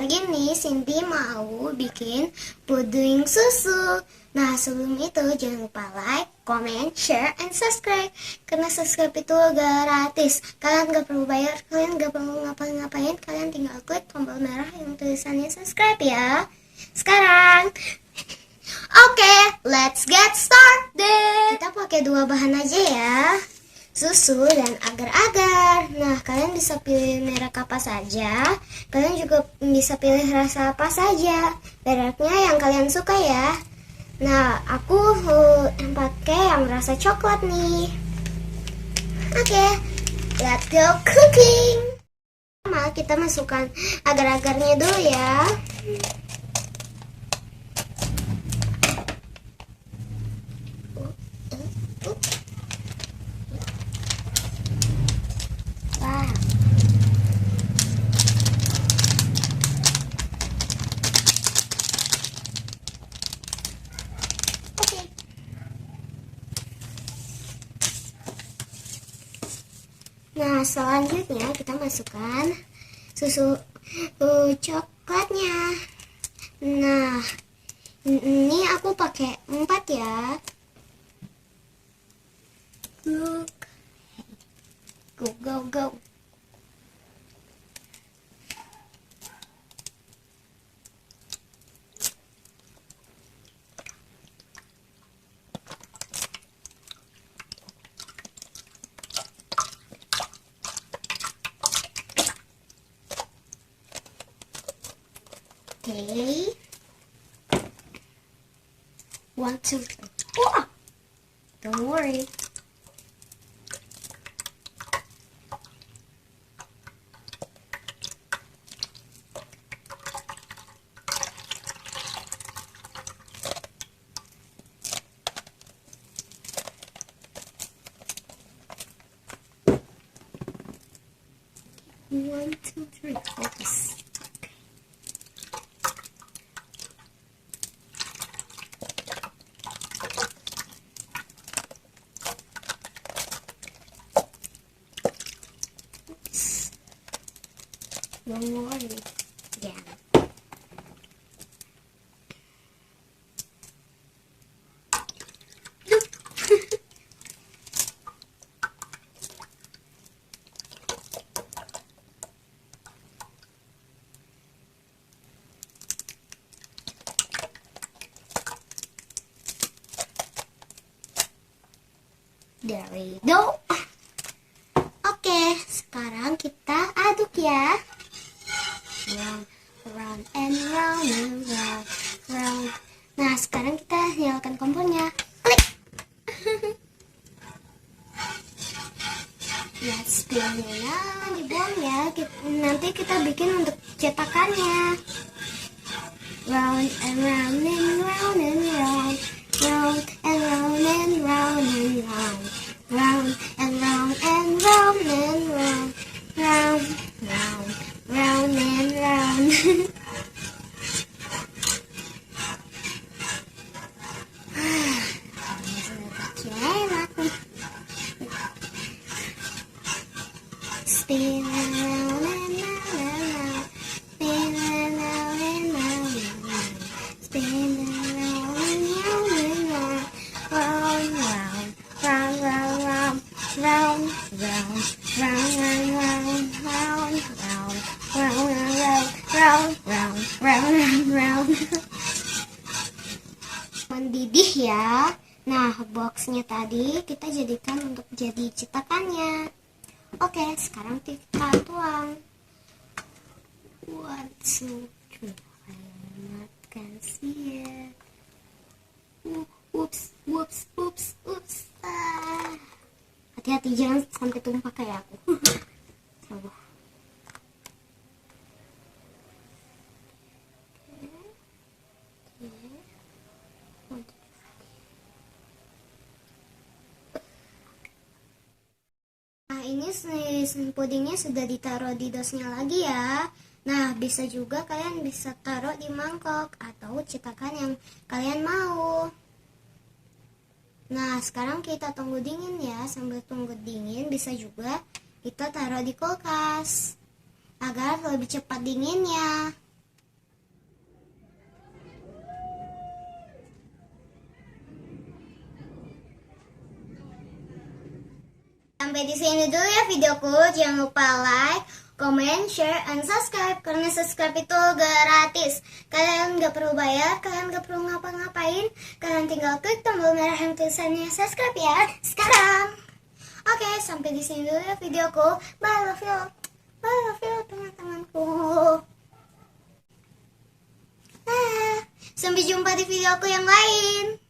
gini Cindy mau bikin puding susu. Nah, sebelum itu jangan lupa like, comment, share, and subscribe. Karena subscribe itu gratis. Kalian gak perlu bayar, kalian gak perlu ngapain-ngapain. Kalian tinggal klik tombol merah yang tulisannya subscribe ya. Sekarang, oke, let's get started. Kita pakai 2 bahan aja ya, susu dan agar-agar. Nah, kalian bisa pilih merek apa saja. Kalian juga bisa pilih rasa apa saja. Mereknya yang kalian suka ya. Nah, aku pakai yang rasa coklat nih. Oke, let's go cooking. Pertama, kita masukkan agar-agarnya dulu ya. Nah, selanjutnya kita masukkan susu coklatnya. Nah, ini aku pakai 4 ya. Go. Okay. 1, 2, 3. Oh, don't worry. One, two, three. Focus. One more again. There we go. Oke, sekarang kita aduk ya. Round and round. Nah, sekarang kita nyalakan kompornya. Klik. Ya, spillnya dibuang ya. Nanti kita bikin untuk cetakannya. Round and round and round and round. Round and round and round and round. Round and round and round and round. Round and round. Spin around and round. Spin around and round. Spin around and round. Round. Mendidih ya. Nah, boxnya tadi kita jadikan untuk jadi cetakannya. Oke, sekarang kita tuang. 1, 2, 3. I see it. Oops. Hati-hati jangan sampai tumpah kayak aku. Coba. Nah, ini pudingnya sudah ditaruh di dosnya lagi ya. Nah, bisa juga kalian bisa taruh di mangkok atau cetakan yang kalian mau. Nah, sekarang kita tunggu dingin ya. Sambil tunggu dingin, bisa juga kita taruh di kulkas agar lebih cepat dinginnya. sampai di sini dulu ya videoku. Jangan lupa like, comment, share, and subscribe. Karena subscribe itu gratis. Kalian gak perlu bayar, kalian gak perlu ngapa-ngapain. Kalian tinggal klik tombol merah yang tulisannya subscribe ya. Sekarang. Oke, sampai di sini dulu ya videoku. Bye, love you. Bye, love you teman-temanku. Nah, sampai jumpa di videoku yang lain.